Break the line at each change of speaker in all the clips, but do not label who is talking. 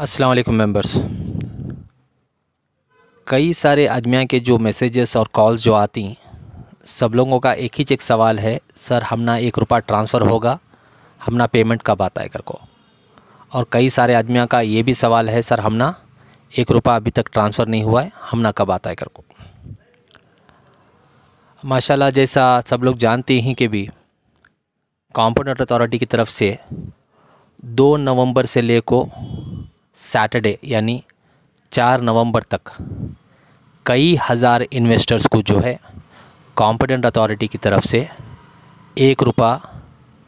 अस्सलाम वालेकुम मेंबर्स। कई सारे आदमियों के जो मैसेजेस और कॉल्स जो आती हैं, सब लोगों का एक ही चेक सवाल है, सर हमना 1 रुपया ट्रांसफ़र होगा, हमना पेमेंट कब आता है कर को। और कई सारे आदमियों का ये भी सवाल है, सर हमना 1 रुपया अभी तक ट्रांसफ़र नहीं हुआ है, हमना कब आता है कर को। माशाल्लाह जैसा सब लोग जानते हैं कि भी कॉम्पोनेंट अथॉरिटी की तरफ से 2 नवंबर से लेको सैटरडे यानी 4 नवंबर तक कई हज़ार इन्वेस्टर्स को जो है कॉम्पिटेंट अथॉरिटी की तरफ से 1 रुपया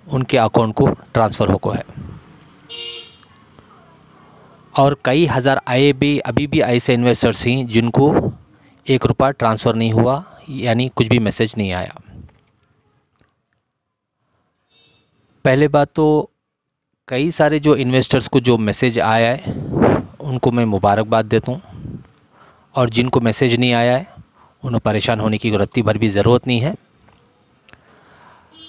उनके अकाउंट को ट्रांसफ़र होको है। और कई हज़ार अभी भी ऐसे इन्वेस्टर्स हैं जिनको 1 रुपया ट्रांसफ़र नहीं हुआ, यानी कुछ भी मैसेज नहीं आया। पहले बात तो कई सारे जो इन्वेस्टर्स को जो मैसेज आया है उनको मैं मुबारकबाद देता हूँ, और जिनको मैसेज नहीं आया है उन्हें परेशान होने की रत्ती भर भी ज़रूरत नहीं है।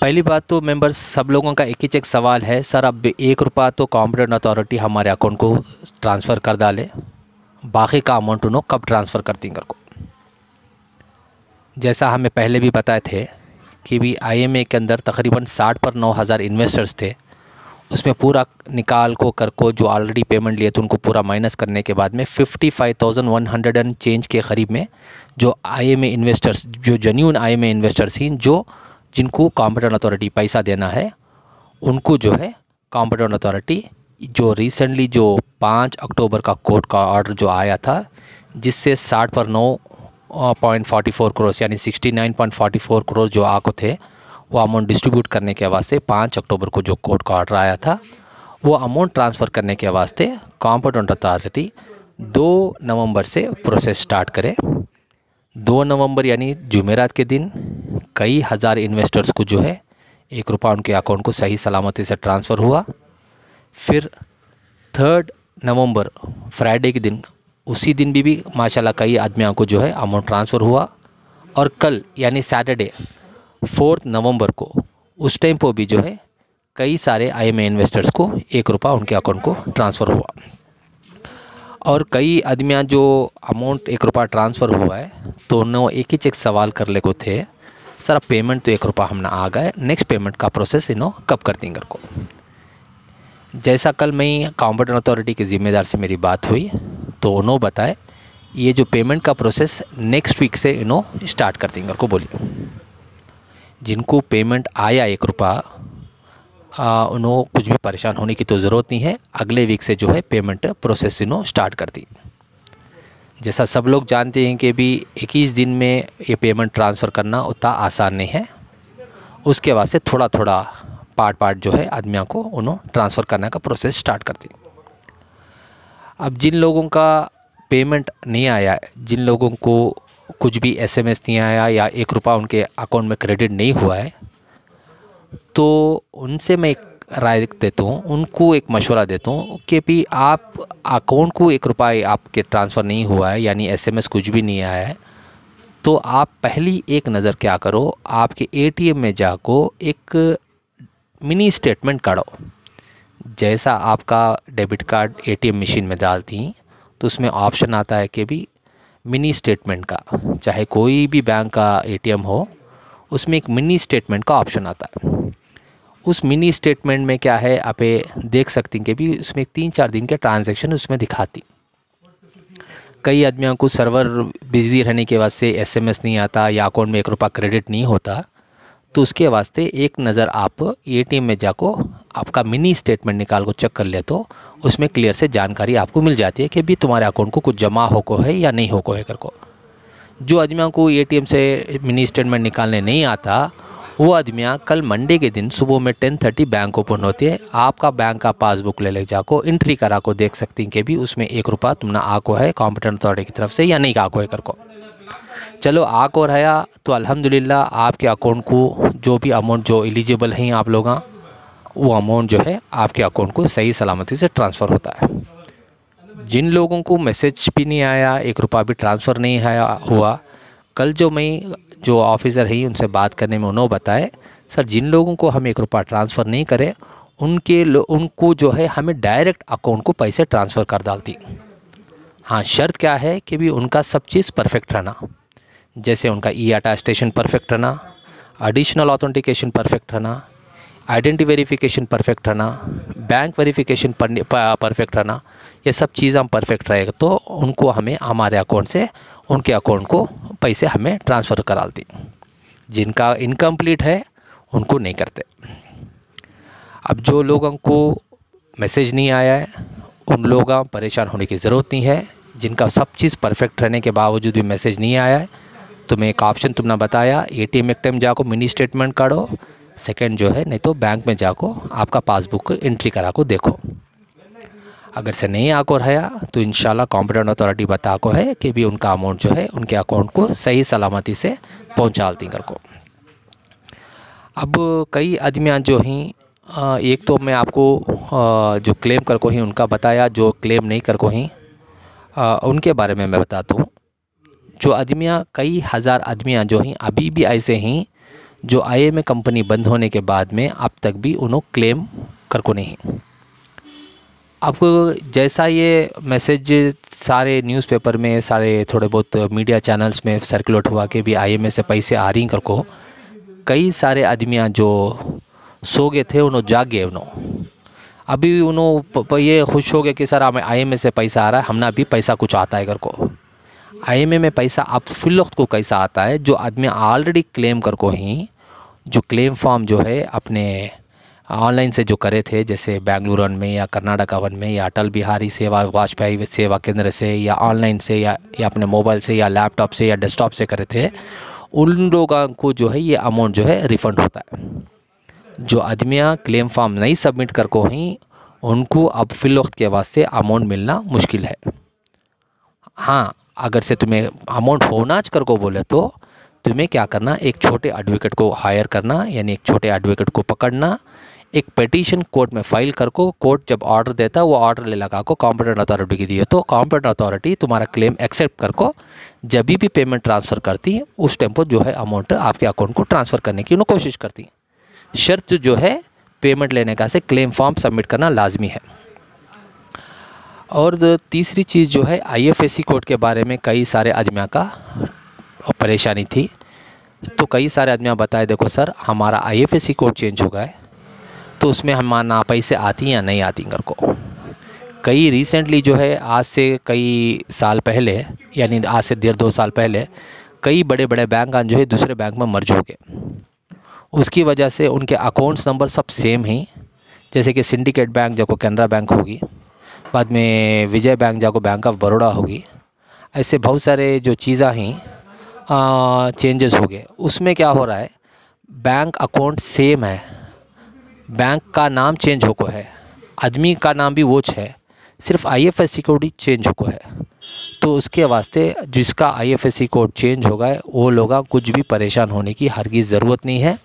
पहली बात तो मेंबर्स सब लोगों का एक ही चेक सवाल है, सर अब 1 रुपया तो कॉम्पिटेंट अथॉरिटी हमारे अकाउंट को ट्रांसफ़र कर डाले, बाकी का अमाउंट उन्होंने कब ट्रांसफ़र करती कर को। जैसा हमें पहले भी बताए थे कि भी IMA के अंदर तकरीबन 60 पर 9,000 इन्वेस्टर्स थे, उसमें पूरा निकाल को कर को जो ऑलरेडी पेमेंट लिए थे उनको पूरा माइनस करने के बाद में 55,100 एंड चेंज के करीब में जो IMA इन्वेस्टर्स, जो जेन्युइन IMA इन्वेस्टर्स हैं, जो जिनको कॉम्पिटेंट अथॉरिटी पैसा देना है, उनको जो है कॉम्पिटेंट अथॉरिटी जो रिसेंटली जो 5 अक्टूबर का कोर्ट का ऑर्डर जो आया था, जिससे 60 पर 9.44 करोड़ यानी 69.44 करोड़ जो आको थे वो अमाउंट डिस्ट्रीब्यूट करने के वास्ते 5 अक्टूबर को जो कोर्ट का ऑर्डर आया था, वो अमाउंट ट्रांसफ़र करने के वास्ते कॉम्पिटेंट अथॉरिटी 2 नवंबर से प्रोसेस स्टार्ट करे। 2 नवंबर यानी जुमेरात के दिन कई हज़ार इन्वेस्टर्स को जो है 1 रुपया उनके अकाउंट को सही सलामती से ट्रांसफ़र हुआ। फिर 3 नवंबर फ्राइडे के दिन, उसी दिन भी माशाल्लाह कई आदमियों को जो है अमाउंट ट्रांसफ़र हुआ। और कल यानी सैटरडे 4 नवंबर को उस टाइम पर भी जो है कई सारे IMA इन्वेस्टर्स को 1 रुपया उनके अकाउंट को ट्रांसफ़र हुआ। और कई आदमियाँ जो अमाउंट 1 रुपया ट्रांसफ़र हुआ है तो उन्होंने एक ही चेक सवाल कर ले को थे, सर पेमेंट तो 1 रुपया हमने आ गए, नेक्स्ट पेमेंट का प्रोसेस इन्हों कब कर देंगे को। जैसा कल मैं कॉम्पिटेंट अथॉरिटी के ज़िम्मेदार से मेरी बात हुई तो उन्होंने बताए ये जो पेमेंट का प्रोसेस नेक्स्ट वीक से इन्हों स्टार्ट कर देंगे को। बोलिए जिनको पेमेंट आया 1 रुपया, उन्होंने कुछ भी परेशान होने की तो ज़रूरत नहीं है, अगले वीक से जो है पेमेंट प्रोसेस इन्हों स्टार्ट कर दी। जैसा सब लोग जानते हैं कि भी 21 दिन में ये पेमेंट ट्रांसफ़र करना उतना आसान नहीं है, उसके वास्ते थोड़ा थोड़ा पार्ट जो है आदमियों को उन्होंने ट्रांसफ़र करने का प्रोसेस स्टार्ट कर दी। अब जिन लोगों का पेमेंट नहीं आया, जिन लोगों को कुछ भी SMS नहीं आया या 1 रुपया उनके अकाउंट में क्रेडिट नहीं हुआ है, तो उनसे मैं एक राय देता हूँ, उनको एक मशवरा देता हूँ कि भी आप अकाउंट को 1 रुपया आपके ट्रांसफ़र नहीं हुआ है यानी SMS कुछ भी नहीं आया है, तो आप पहली एक नज़र क्या करो, आपके ATM में जाको एक मिनी स्टेटमेंट काढ़ो। जैसा आपका डेबिट कार्ड ATM मशीन में डालती हैं तो उसमें ऑप्शन आता है कि भी मिनी स्टेटमेंट का, चाहे कोई भी बैंक का ATM हो, उसमें एक मिनी स्टेटमेंट का ऑप्शन आता है। उस मिनी स्टेटमेंट में क्या है, आप देख सकती हैं कि भी उसमें 3-4 दिन के ट्रांजैक्शन उसमें दिखाती। कई आदमियों को सर्वर बिजी रहने के वास्ते SMS नहीं आता या अकाउंट में 1 रुपया क्रेडिट नहीं होता, तो उसके वास्ते एक नज़र आप ATM में जाको आपका मिनी स्टेटमेंट निकाल को चेक कर ले, तो उसमें क्लियर से जानकारी आपको मिल जाती है कि भी तुम्हारे अकाउंट को कुछ जमा हो को है या नहीं हो को है कर को। जो आदमियों को ATM से मिनी स्टेटमेंट निकालने नहीं आता, वो आदमियाँ कल मंडे के दिन सुबह में 10:30 बैंक ओपन होती है, आपका बैंक का पासबुक ले जाको एंट्री करा को देख सकती हैं कि भी उसमें 1 रुपया तुमने आको है कॉम्पिटेंट अथॉरिटी की तरफ से या नहीं आको है कर को। चलो आको रहा तो अल्हम्दुलिल्लाह आपके अकाउंट को जो भी अमाउंट जो एलिजिबल हैं आप लोग, वो अमाउंट जो है आपके अकाउंट को सही सलामती से ट्रांसफ़र होता है। जिन लोगों को मैसेज भी नहीं आया, 1 रुपया भी ट्रांसफ़र नहीं आया हुआ, कल जो मैं जो ऑफिसर है उनसे बात करने में उन्होंने बताए, सर जिन लोगों को हम 1 रुपया ट्रांसफ़र नहीं करें उनको जो है हमें डायरेक्ट अकाउंट को पैसे ट्रांसफ़र कर डालती। हाँ, शर्त क्या है कि भी उनका सब चीज़ परफेक्ट रहना, जैसे उनका ई अटेस्टेशन परफेक्ट रहना, एडिशनल ऑथेंटिकेशन परफेक्ट रहना, आइडेंटिटी वेरिफिकेशन परफेक्ट रहना, बैंक वेरिफिकेशन परफेक्ट रहना। ये सब चीज़ हम परफेक्ट रहेगा तो उनको हमें हमारे अकाउंट से उनके अकाउंट को पैसे हमें ट्रांसफ़र करा दी। जिनका इनकम्प्लीट है उनको नहीं करते। अब जो लोगों को मैसेज नहीं आया है उन लोगों परेशान होने की ज़रूरत नहीं है। जिनका सब चीज़ परफेक्ट रहने के बावजूद भी मैसेज नहीं आया है, तुम्हें एक ऑप्शन तुमने बताया, एटीएम एक टाइम जाको मिनी स्टेटमेंट काढ़ो, सेकंड जो है नहीं तो बैंक में जाको आपका पासबुक एंट्री करा को देखो। अगर से नहीं आको रहा तो इंशाल्लाह कॉम्पिटेंट अथॉरिटी बता को है कि भी उनका अमाउंट जो है उनके अकाउंट को सही सलामती से पहुँचा दी कर को। अब कई आदमियाँ जो ही एक तो मैं आपको जो क्लेम कर को ही उनका बताया, जो क्लेम नहीं कर को ही उनके बारे में मैं बताता हूँ। जो आदमियाँ कई हज़ार आदमियाँ जो ही अभी भी ऐसे ही जो आईएमए कंपनी बंद होने के बाद में अब तक भी उन्होंने क्लेम कर को नहीं। अब जैसा ये मैसेज सारे न्यूज़पेपर में, सारे थोड़े बहुत मीडिया चैनल्स में सर्कुलेट हुआ कि भी आईएमए से पैसे आ रही कर को, कई सारे आदमियाँ जो सो गए थे उन्होंने जाग गए। उन्होंने अभी उन्होंने ये खुश हो गए कि सर हमें आईएमए से पैसा आ रहा है, हमने अभी पैसा कुछ आता है कर को। आईएमए में पैसा अब फिल वक्त को कैसा आता है, जो आदमी ऑलरेडी क्लेम कर को ही जो क्लेम फॉर्म जो है अपने ऑनलाइन से जो करे थे, जैसे बेंगलुरु में या कर्नाटक वन में या अटल बिहारी सेवा वाजपेयी सेवा केंद्र से या ऑनलाइन से या अपने मोबाइल से या लैपटॉप से या डेस्कटॉप से करे थे, उन लोगों को जो है ये अमाउंट जो है रिफ़ंड होता है। जो आदमियाँ क्लेम फॉर्म नहीं सबमिट कर को ही उनको अब फिल वक्त के वास्ते अमाउंट मिलना मुश्किल है। हाँ, अगर से तुम्हें अमाउंट होना कर को बोले तो तुम्हें क्या करना, एक छोटे एडवोकेट को हायर करना, यानी एक छोटे एडवोकेट को पकड़ना, एक पिटीशन कोर्ट में फाइल कर को, कोर्ट जब ऑर्डर देता वो ऑर्डर ले लगा को कॉम्पिटेंट अथॉरिटी की दिए तो कॉम्पिटेंट अथॉरिटी तुम्हारा क्लेम एक्सेप्ट कर को जब भी पेमेंट ट्रांसफ़र करती है उस टाइम पर जो है अमाउंट आपके अकाउंट को ट्रांसफ़र करने की उन्हें कोशिश करती है। शर्त जो है पेमेंट लेने का से क्लेम फॉर्म सबमिट करना लाजमी है। और तीसरी चीज़ जो है आईएफएससी कोड के बारे में कई सारे आदमियों का परेशानी थी। तो कई सारे आदमियाँ बताए देखो सर हमारा आईएफएससी कोड चेंज हो गया है तो उसमें हमारा ना पैसे आती या नहीं आती घर को। कई रिसेंटली जो है आज से कई साल पहले, यानी आज से 1.5-2 साल पहले कई बड़े बड़े बैंक जो है दूसरे बैंक में मर्ज हो गए। उसकी वजह से उनके अकाउंट्स नंबर सब सेम ही, जैसे कि सिंडिकेट बैंक जो को कैनरा बैंक होगी, बाद में विजय बैंक जो को बैंक ऑफ बड़ौदा होगी, ऐसे बहुत सारे जो चीज़ें हैं चेंजेस हो गए। उसमें क्या हो रहा है, बैंक अकाउंट सेम है, बैंक का नाम चेंज हो को है, आदमी का नाम भी वोच है, सिर्फ आईएफएससी कोड ही चेंज हो को है। तो उसके वास्ते जिसका आईएफएससी कोड चेंज हो गया वो लोग कुछ भी परेशान होने की हरगिज़ ज़रूरत नहीं है।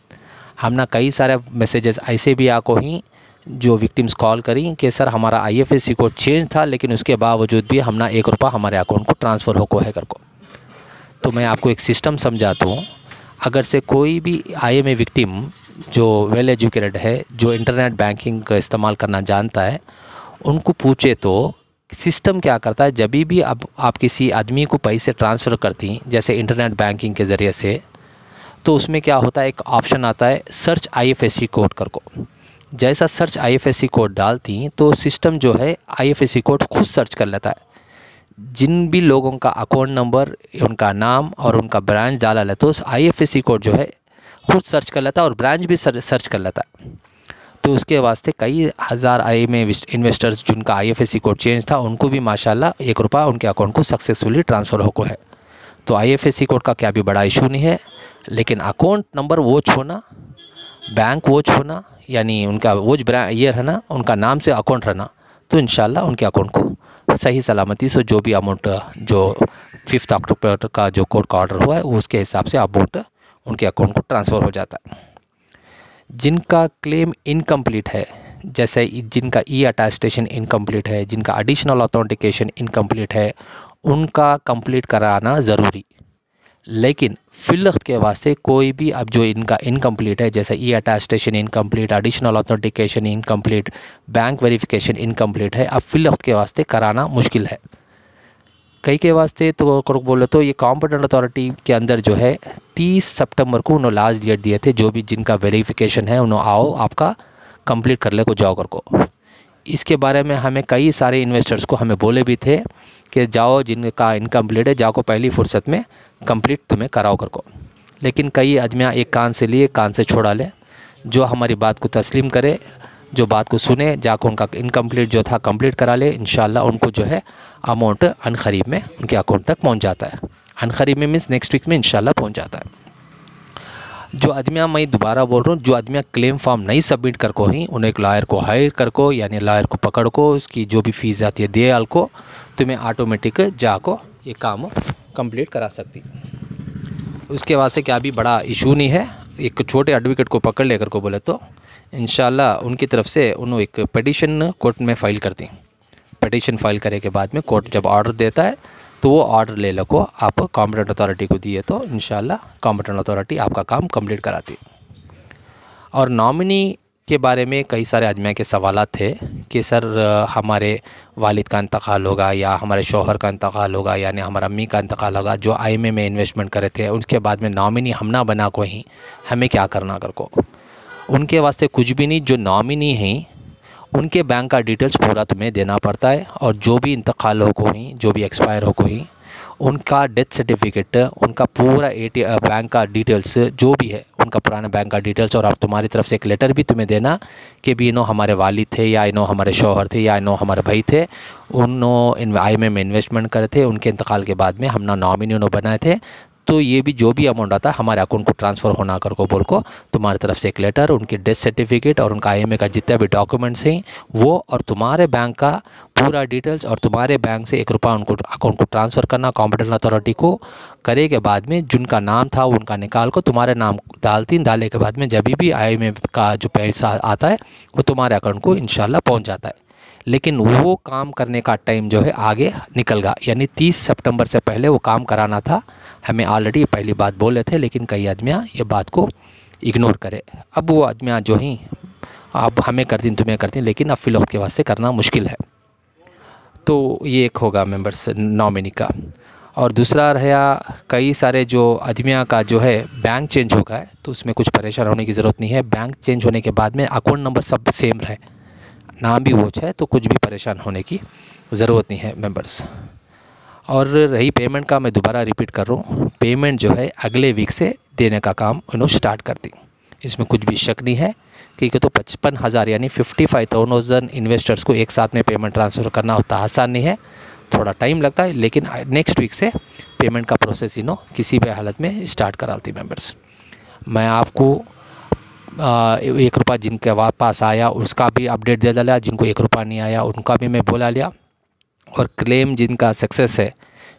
हमने कई सारे मैसेजेस ऐसे भी आको ही जो विक्टिम्स कॉल करी कि सर हमारा आईएफएससी कोड चेंज था लेकिन उसके बावजूद भी हमने 1 रुपया हमारे अकाउंट को ट्रांसफ़र हो को है कर को। तो मैं आपको एक सिस्टम समझाता हूँ। अगर से कोई भी आईएमए विक्टिम जो वेल एजुकेटेड है, जो इंटरनेट बैंकिंग का इस्तेमाल करना जानता है, उनको पूछे तो सिस्टम क्या करता है, जब भी अब आप किसी आदमी को पैसे ट्रांसफ़र करती जैसे इंटरनेट बैंकिंग के ज़रिए से, तो उसमें क्या होता है, एक ऑप्शन आता है सर्च आईएफएससी कोड कर को। जैसा सर्च आईएफएससी कोड डालती तो सिस्टम जो है आईएफएससी कोड खुद सर्च कर लेता है। जिन भी लोगों का अकाउंट नंबर, उनका नाम और उनका ब्रांच डाला है तो उस आईएफएससी कोड जो है खुद सर्च कर लेता है और ब्रांच भी सर्च कर लेता है। तो उसके वास्ते कई हज़ार आईएमए इन्वेस्टर्स जिनका आईएफएससी कोड चेंज था उनको भी माशाल्लाह 1 रुपया उनके अकाउंट को सक्सेसफुली ट्रांसफ़र हो को है। तो आईएफएससी कोड का क्या भी बड़ा इशू नहीं है, लेकिन अकाउंट नंबर वोच होना, बैंक वोच होना, यानी उनका वोच ये रहना, उनका नाम से अकाउंट रहना, तो इंशाल्लाह उनके अकाउंट को सही सलामती से जो भी अमाउंट जो 5 अक्टूबर का जो कोर्ट का ऑर्डर हुआ है उसके हिसाब से अमाउंट उनके अकाउंट को ट्रांसफ़र हो जाता है। जिनका क्लेम इनकम्प्लीट है, जैसे जिनका ई अटेस्टेशन इनकम्प्लीट है, जिनका एडिशनल ऑथेंटिकेशन इनकम्प्लीट है, उनका कंप्लीट कराना ज़रूरी। लेकिन फिलवक्त के वास्ते कोई भी अब जो इनका इनकम्प्लीट है, जैसे e attestation incomplete, additional authentication incomplete, bank verification incomplete है, अब फिलवक्त के वास्ते कराना मुश्किल है। कई के वास्ते तो बोले तो ये कॉम्पिटेंट अथॉरिटी के अंदर जो है 30 सितंबर को उन्होंने लास्ट डेट दिए थे, जो भी जिनका वेरिफिकेशन है उन्होंने आओ आपका कंप्लीट कर ले को जाओ कर को। इसके बारे में हमें कई सारे इन्वेस्टर्स को हमें बोले भी थे कि जाओ जिनका इनकम्प्लीट है जाओ को पहली फुर्सत में कंप्लीट तुम्हें कराओ कर को। लेकिन कई आदमियाँ एक कान से लिए कान से छोड़ा ले, जो हमारी बात को तस्लीम करे, जो बात को सुने, जाकर उनका इनकम्प्लीट जो था कंप्लीट करा ले, इंशाल्लाह उनको जो है अमाउंट अनखरीब में उनके अकाउंट तक पहुंच जाता है। अनखरीब में मीन्स नेक्स्ट वीक में इंशाल्लाह पहुंच जाता है। जो आदमियाँ, मैं दोबारा बोल रहा हूँ, जो आदमियाँ क्लेम फॉर्म नहीं सबमिट कर को ही, उन्हें एक लॉयर को हायर कर को, यानी लॉयर को पकड़ को उसकी जो भी फीस आती है दे आल को, तुम्हें ऑटोमेटिक जाको ये काम कंप्लीट करा सकती। उसके वास्ते क्या अभी बड़ा इशू नहीं है, एक छोटे एडवोकेट को पकड़ लेकर को बोले तो इंशाल्लाह उनकी तरफ से उन्होंने एक पिटीशन कोर्ट में फ़ाइल करती। पिटीशन फाइल करे के बाद में कोर्ट जब ऑर्डर देता है तो वो ऑर्डर ले लो को आप कॉम्पिटेंट अथॉरिटी को दिए तो इंशाल्लाह कॉम्पिटेंट अथॉरिटी आपका काम कंप्लीट कराती। और नॉमिनी के बारे में कई सारे आदमियों के सवालात थे कि सर हमारे वालिद का इंतकाल होगा या हमारे शौहर का इंतकाल होगा, यानी हमारा अम्मी का इंतकाल होगा जो आईएमए में इन्वेस्टमेंट करे थे, उसके बाद में नॉमिनी हम ना बना को ही हमें क्या करना कर को। उनके वास्ते कुछ भी नहीं, जो नॉमिनी हैं उनके बैंक का डिटेल्स पूरा तुम्हें देना पड़ता है, और जो भी इंतकाल हो को ही, जो भी एक्सपायर हो को ही, उनका डेथ सर्टिफिकेट, उनका पूरा बैंक का डिटेल्स जो भी है, उनका पुराना बैंक का डिटेल्स, और अब तुम्हारी तरफ से एक लेटर भी तुम्हें देना कि भी इनो हमारे वालिद थे या इनो हमारे शौहर थे या इनो हमारे भाई थे, उन्होंने आईएमए में इन्वेस्टमेंट करे थे, उनके इंतकाल के बाद में हमने नॉमिनी उन्होंने बनाए थे, तो ये भी जो भी अमाउंट आता है हमारे अकाउंट को ट्रांसफ़र होना कर को बोल को तुम्हारी तरफ से एक लेटर, उनकी डेथ सर्टिफिकेट और उनका आईएमए का जितने भी डॉक्यूमेंट्स हैं वो, और तुम्हारे बैंक का पूरा डिटेल्स, और तुम्हारे बैंक से 1 रुपया उनको अकाउंट को ट्रांसफ़र करना कॉम्पिटेंट अथॉरिटी को करे के बाद में जिनका नाम था उनका निकाल को तुम्हारे नाम डालने के बाद में जब भी आईएमए का जो पैसा आता है वो तुम्हारे अकाउंट को इंशाल्लाह पहुँच जाता है। लेकिन वो काम करने का टाइम जो है आगे निकल गया, यानी 30 सितंबर से पहले वो काम कराना था। हमें ऑलरेडी पहली बात बोले थे, लेकिन कई आदमियाँ ये बात को इग्नोर करे। अब वो आदमियाँ जो ही अब हमें करती तुम्हें करती, लेकिन अब फिलवक्त के वास्ते करना मुश्किल है। तो ये एक होगा मेंबर्स नॉमिनी का। और दूसरा रहा कई सारे जो आदमियाँ का जो है बैंक चेंज हो गया है, तो उसमें कुछ परेशान होने की ज़रूरत नहीं है। बैंक चेंज होने के बाद में अकाउंट नंबर सब सेम रहे, नाम भी वो है, तो कुछ भी परेशान होने की ज़रूरत नहीं है मेंबर्स। और रही पेमेंट का, मैं दोबारा रिपीट कर रहा हूँ, पेमेंट जो है अगले वीक से देने का काम उन्होंने स्टार्ट कर दी, इसमें कुछ भी शक नहीं है। क्योंकि तो 55,000 यानी 55,000 इन्वेस्टर्स को एक साथ में पेमेंट ट्रांसफ़र करना होता आसान नहीं है, थोड़ा टाइम लगता है, लेकिन नेक्स्ट वीक से पेमेंट का प्रोसेस किसी भी हालत में स्टार्ट कराती मेंबर्स। मैं आपको 1 रुपया जिनके पास आया उसका भी अपडेट दे डाला, जिनको 1 रुपया नहीं आया उनका भी मैं बोला लिया, और क्लेम जिनका सक्सेस है,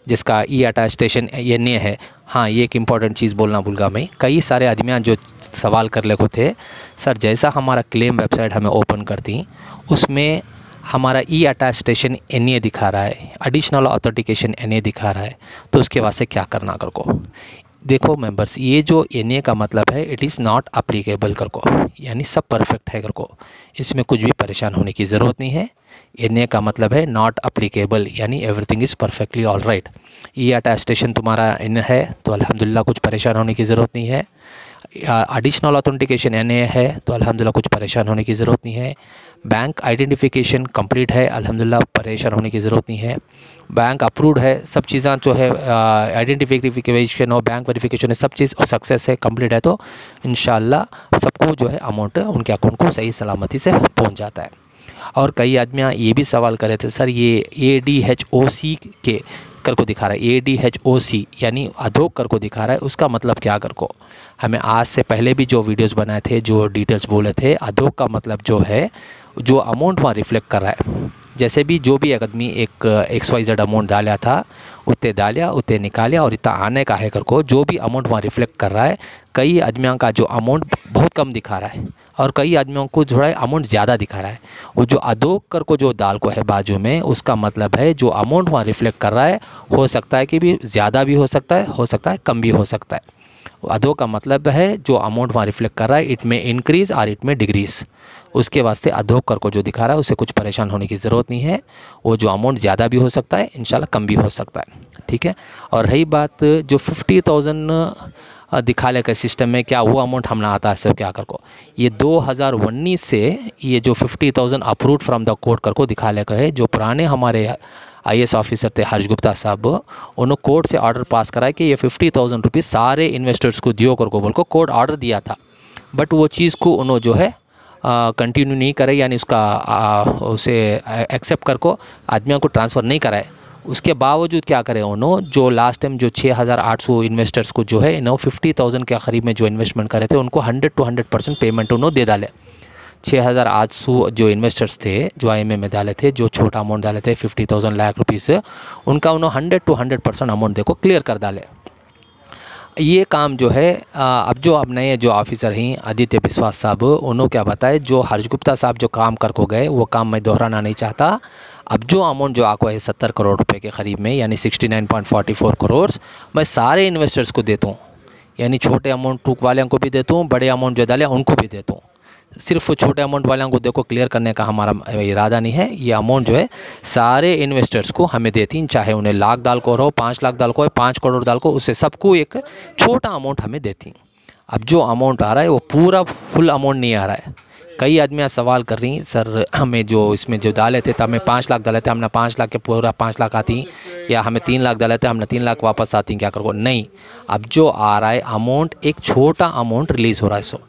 जिसका ई अटेस्टेशन NA है। हाँ, ये एक इम्पॉर्टेंट चीज़ बोलना भूल गया मैं, कई सारे आदमियाँ जो सवाल कर ले को थे, सर जैसा हमारा क्लेम वेबसाइट हमें ओपन करती उसमें हमारा ई अटेस्टेशन NA दिखा रहा है, एडिशनल ऑथेंटिकेशन NA दिखा रहा है, तो उसके वास्ते क्या करना कर को। देखो मेंबर्स, ये जो NA का मतलब है इट इज़ नॉट अप्लीकेबल कर को, यानी सब परफेक्ट है कर को, इसमें कुछ भी परेशान होने की ज़रूरत नहीं है। NA का मतलब है नॉट अप्लीकेबल, यानी everything is perfectly all right. ये अटेस्टेशन तुम्हारा NA है तो अल्हम्दुलिल्लाह कुछ परेशान होने की ज़रूरत नहीं है। एडिशनल ऑथेंटिकेशन NA है तो अल्हम्दुलिल्लाह कुछ परेशान होने की ज़रूरत नहीं है। बैंक आइडेंटिफिकेशन कंप्लीट है, अल्हम्दुलिल्लाह परेशान होने की ज़रूरत नहीं है। बैंक अप्रूव्ड है, सब चीज़ें जो है आइडेंटिफिकेशन और बैंक वेरिफिकेशन है, सब चीज़ और सक्सेस है, कंप्लीट है, तो इंशाल्लाह सबको जो है अमाउंट उनके अकाउंट को सही सलामती से पहुंच जाता है। और कई आदमियाँ ये भी सवाल करे थे, सर ये ADHOC के कर को दिखा रहा है, ADHOC यानी अधोक कर को दिखा रहा है, उसका मतलब क्या कर को। हमें आज से पहले भी जो वीडियोस बनाए थे, जो डिटेल्स बोले थे, अधोक का मतलब जो है जो अमाउंट वहाँ रिफ्लेक्ट कर रहा है, जैसे भी जो भी एक आदमी एक XYZ अमाउंट डाला था उतने डालिया उतने निकालिया और इतना आने का है कर को जो भी अमाउंट वहाँ रिफ्लेक्ट कर रहा है। कई आदमियों का जो अमाउंट बहुत कम दिखा रहा है और कई आदमियों को थोड़ा अमाउंट ज़्यादा दिखा रहा है। वो जो अधोक कर को जो दाल को है बाजू में, उसका मतलब है जो अमाउंट वहाँ रिफ्लेक्ट कर रहा है हो सकता है कि भी ज़्यादा भी हो सकता है कम भी हो सकता है। अधो का मतलब है जो अमाउंट वहाँ रिफ्लेक्ट कर रहा है इट में इंक्रीज़ और इट में डिक्रीज़। उसके वास्ते अधोक कर को जो दिखा रहा है उससे कुछ परेशान होने की ज़रूरत नहीं है। वो जो अमाउंट ज़्यादा भी हो सकता है, इंशाल्लाह कम भी हो सकता है, ठीक है। और रही बात जो 50,000 दिखा ले का सिस्टम में क्या वो अमाउंट हमने आता है सब क्या कर को, ये 2019 से ये जो 50,000 अप्रूव्ड फ्रॉम द कोर्ट कर को दिखा ले का है। जो पुराने हमारे IAS ऑफिसर थे हर्ष गुप्ता साहब, उन्होंने कोर्ट से ऑर्डर पास करा कि ये 50,000 रुपीज़ सारे इन्वेस्टर्स को दियो कर को बोल को कोर्ट ऑर्डर दिया था। बट वो चीज़ को उन्होंने जो है कंटिन्यू नहीं करे, यानी उसका उसे एक्सेप्ट कर को आदमियों को ट्रांसफ़र नहीं कराए। उसके बावजूद क्या करें उन्होंने, जो लास्ट टाइम जो 6,800 इन्वेस्टर्स को जो है इन्हों 50,000 के करीब में जो इन्वेस्टमेंट करे थे उनको 100 to 100% पेमेंट उन्होंने दे डाले। 6,800 जो इन्वेस्टर्स थे जो IMA में डाले थे, जो छोटा अमाउंट डाले थे 50,000 लाख रुपीज़, उनका उन्होंने 100 to 100% अमाउंट देखो क्लियर कर डाले। ये काम जो है अब नए जो ऑफिसर हैं आदित्य विश्वास साहब, उन्होंने क्या बताया, जो हर्ष गुप्ता साहब जो काम कर को गए वो काम मैं दोहराना नहीं चाहता। अब जो अमाउंट जो आपको है 70 करोड़ रुपए के करीब में, यानी 69.44 करोड़, मैं सारे इन्वेस्टर्स को देता हूँ, यानी छोटे अमाउंट टूक वाले को भी देता हूँ, बड़े अमाउंट जो डाले उनको भी देता हूँ। सिर्फ छोटे अमाउंट वालों को देखो क्लियर करने का हमारा इरादा नहीं है। ये अमाउंट जो है सारे इन्वेस्टर्स को हमें देती, चाहे उन्हें लाख डाल को हो, 5 लाख डाल को है, 5 करोड़ डाल को, उससे सबको एक छोटा अमाउंट हमें देती। अब जो अमाउंट आ रहा है वो पूरा फुल अमाउंट नहीं आ रहा है। कई आदमियाँ सवाल कर रही सर हमें जो इसमें जो डाले थे तो हमें 5 लाख डाले थे, हमने 5 लाख के पूरा 5 लाख आती, या हमें 3 लाख डाले थे हमने 3 लाख वापस आती, क्या करो? नहीं, अब जो आ रहा है अमाउंट एक छोटा अमाउंट रिलीज़ हो रहा है। सो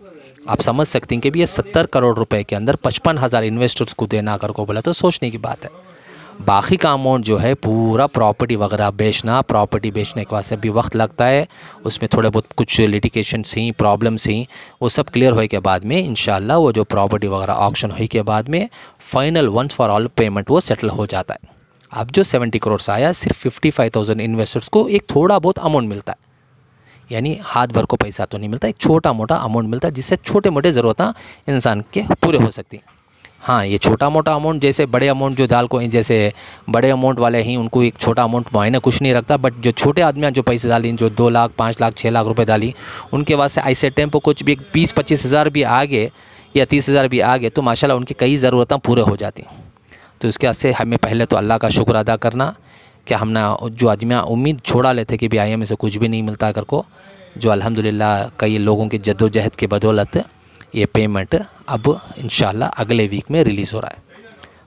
आप समझ सकते हैं कि भी ये 70 करोड़ रुपए के अंदर 55,000 इन्वेस्टर्स को देना कर को बोला तो सोचने की बात है। बाकी का अमाउंट जो है पूरा प्रॉपर्टी वगैरह बेचना, प्रॉपर्टी बेचने के वास्ते भी वक्त लगता है, उसमें थोड़े बहुत कुछ लिटिगेशन ही प्रॉब्लम्स ही, वो सब क्लियर होने के बाद में इंशाल्लाह वो जो प्रॉपर्टी वगैरह ऑक्शन होने के बाद में final once for all payment वो सेटल हो जाता है। अब जो 70 करोड़ आया, सिर्फ 55,000 इन्वेस्टर्स को एक थोड़ा बहुत अमाउंट मिलता है, यानी हाथ भर को पैसा तो नहीं मिलता, एक छोटा मोटा अमाउंट मिलता है जिससे छोटे मोटे ज़रूरतें इंसान के पूरे हो सकती हैं। हाँ, ये छोटा मोटा अमाउंट, जैसे बड़े अमाउंट जो दाल को, जैसे बड़े अमाउंट वाले ही उनको एक छोटा अमाउंट मायने कुछ नहीं रखता, बट जो छोटे आदमी जो पैसे डाली, जो 2 लाख 5 लाख 6 लाख रुपए डाली, उनके वास्ते ऐसे टाइम पर कुछ भी 20-25 हज़ार भी आगे या 30 हज़ार भी आगे तो माशाल्लाह उनकी कई ज़रूरतें पूरे हो जाती। तो इसके वास्ते हमें पहले तो अल्लाह का शुक्र अदा करना कि हमने जो आदमियाँ उम्मीद छोड़ा लेते कि भी IMA से कुछ भी नहीं मिलता कर को, जो अल्हम्दुलिल्लाह कई लोगों की जद्दोजहद के बदौलत ये पेमेंट अब इंशाल्लाह अगले वीक में रिलीज़ हो रहा है।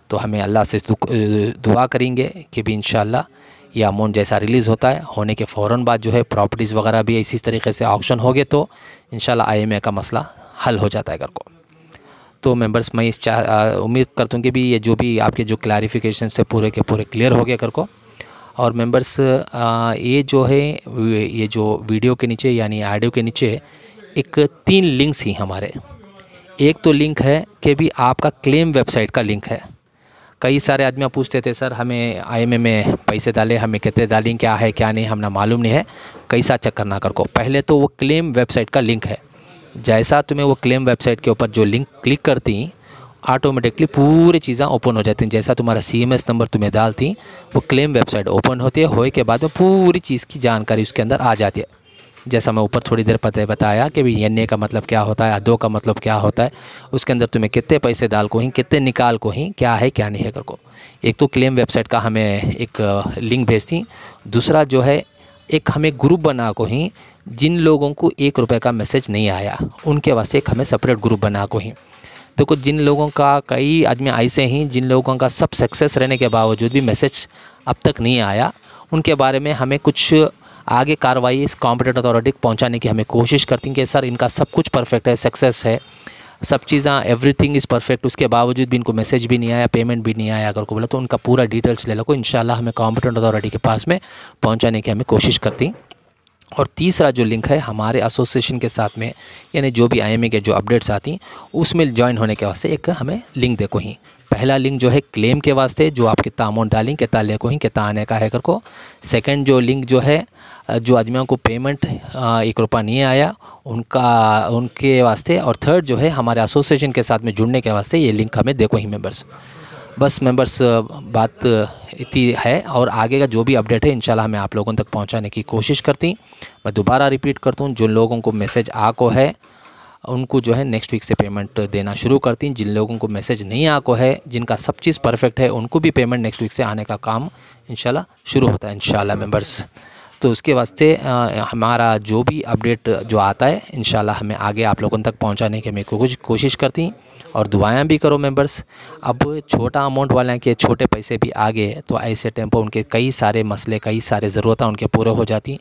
तो हमें अल्लाह से दुआ करेंगे कि भी इंशाल्लाह ये अमाउंट जैसा रिलीज़ होता है, होने के फ़ौरन बाद जो है प्रॉपर्टीज़ वगैरह भी इसी तरीके से ऑक्शन हो गए तो इंशाल्लाह IMA का मसला हल हो जाता है कर को। तो मेंबर्स, मैं उम्मीद करता हूँ कि भी ये जो भी आपके जो क्लैरिफिकेशन से पूरे के पूरे क्लियर हो गए कर को। और मेंबर्स, ये जो है ये जो वीडियो के नीचे यानी ऑडियो के नीचे एक 3 लिंक्स ही हमारे। एक तो लिंक है कि भी आपका क्लेम वेबसाइट का लिंक है। कई सारे आदमी पूछते थे सर हमें IMA में पैसे डाले, हमें कितने डालें, क्या है क्या नहीं, हमने मालूम नहीं है, कैसा चेक करना कर को। पहले तो वो क्लेम वेबसाइट का लिंक है, जैसा तुम्हें वो क्लेम वेबसाइट के ऊपर जो लिंक क्लिक करती ऑटोमेटिकली पूरी चीज़ें ओपन हो जाती हैं। जैसा तुम्हारा CMS नंबर तुम्हें डालती वो क्लेम वेबसाइट ओपन होती है, होने के बाद में पूरी चीज़ की जानकारी उसके अंदर आ जाती है। जैसा मैं ऊपर थोड़ी देर पहले बताया कि भी NA का मतलब क्या होता है, अदो का मतलब क्या होता है, उसके अंदर तुम्हें कितने पैसे डाल को ही, कितने निकाल को ही, क्या है क्या नहीं है कर को। एक तो क्लेम वेबसाइट का हमें एक लिंक भेजती, दूसरा जो है एक हमें ग्रुप बना को ही, जिन लोगों को 1 रुपये का मैसेज नहीं आया उनके वास्ते एक हमें सेपरेट ग्रुप बना को ही। देखो, जिन लोगों का, कई आदमी ऐसे ही जिन लोगों का सब सक्सेस रहने के बावजूद भी मैसेज अब तक नहीं आया, उनके बारे में हमें कुछ आगे कार्रवाई इस कॉम्पिटेंट अथॉरिटी को पहुंचाने की हमें कोशिश करती हैं कि सर इनका सब कुछ परफेक्ट है, सक्सेस है, सब चीज़ें एवरीथिंग इज़ परफेक्ट, उसके बावजूद भी इनको मैसेज भी नहीं आया, पेमेंट भी नहीं आया अगर को बोला तो उनका पूरा डिटेल्स ले लो को इंशाल्लाह हमें कॉम्पिटेंट अथॉरिटी के पास में पहुँचाने की हमें कोशिश करती। और तीसरा जो लिंक है हमारे एसोसिएशन के साथ में, यानी जो भी IMA के जो अपडेट्स आती उसमें ज्वाइन होने के वास्ते एक हमें लिंक देखो ही, पहला लिंक जो है क्लेम के वास्ते, जो आप कितना अमाउंट डालें, कितना लेको ही कितना आने का है कर को। सेकंड जो लिंक जो है, जो आदमियों को पेमेंट 1 रुपया नहीं आया उनके वास्ते। और थर्ड जो है हमारे एसोसिएशन के साथ में जुड़ने के वास्ते ये लिंक हमें देखो ही मेंबर्स। बस मेंबर्स बात इतनी है, और आगे का जो भी अपडेट है इंशाल्लाह हमें आप लोगों तक पहुंचाने की कोशिश करती। मैं दोबारा रिपीट करता हूँ, जो लोगों को मैसेज आको है उनको जो है नेक्स्ट वीक से पेमेंट देना शुरू करती। जिन लोगों को मैसेज नहीं आको है, जिनका सब चीज़ परफेक्ट है, उनको भी पेमेंट नेक्स्ट वीक से आने का काम इंशाल्लाह शुरू होता है इंशाल्लाह मेंबर्स। तो उसके वास्ते हमारा जो भी अपडेट जो आता है इंशाल्लाह हमें आगे आप लोगों तक पहुंचाने की मैं कुछ कोशिश करती, और दुआएं भी करो मेंबर्स। अब छोटा अमाउंट वाले के छोटे पैसे भी आ गए तो ऐसे टेम्पो उनके कई सारे मसले, कई सारे ज़रूरतें उनके पूरे हो जाती।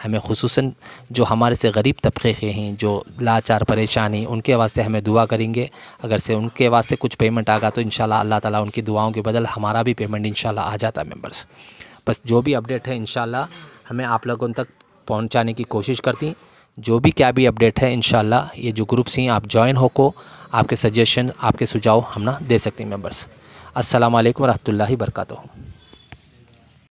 हमें खुसूसन जो हमारे से गरीब तबके के हैं, जो लाचार परेशानी, उनके वास्ते हमें दुआ करेंगे। अगर से उनके वास्ते कुछ पेमेंट आगा तो इंशाल्लाह अल्लाह ताला उनकी दुआओं के बदल हमारा भी पेमेंट इंशाल्लाह आ जाता है मेंबर्स। बस जो भी अपडेट है इंशाल्लाह हमें आप लोगों तक पहुंचाने की कोशिश करती। जो भी क्या भी अपडेट है इंशाल्लाह ये जो ग्रुप्स हैं आप ज्वाइन हो को आपके सजेशन, आपके सुझाव हम ना दे सकते हैं मेंबर्स। अस्सलाम वालेकुम रहमतुल्लाहि बरकातहू।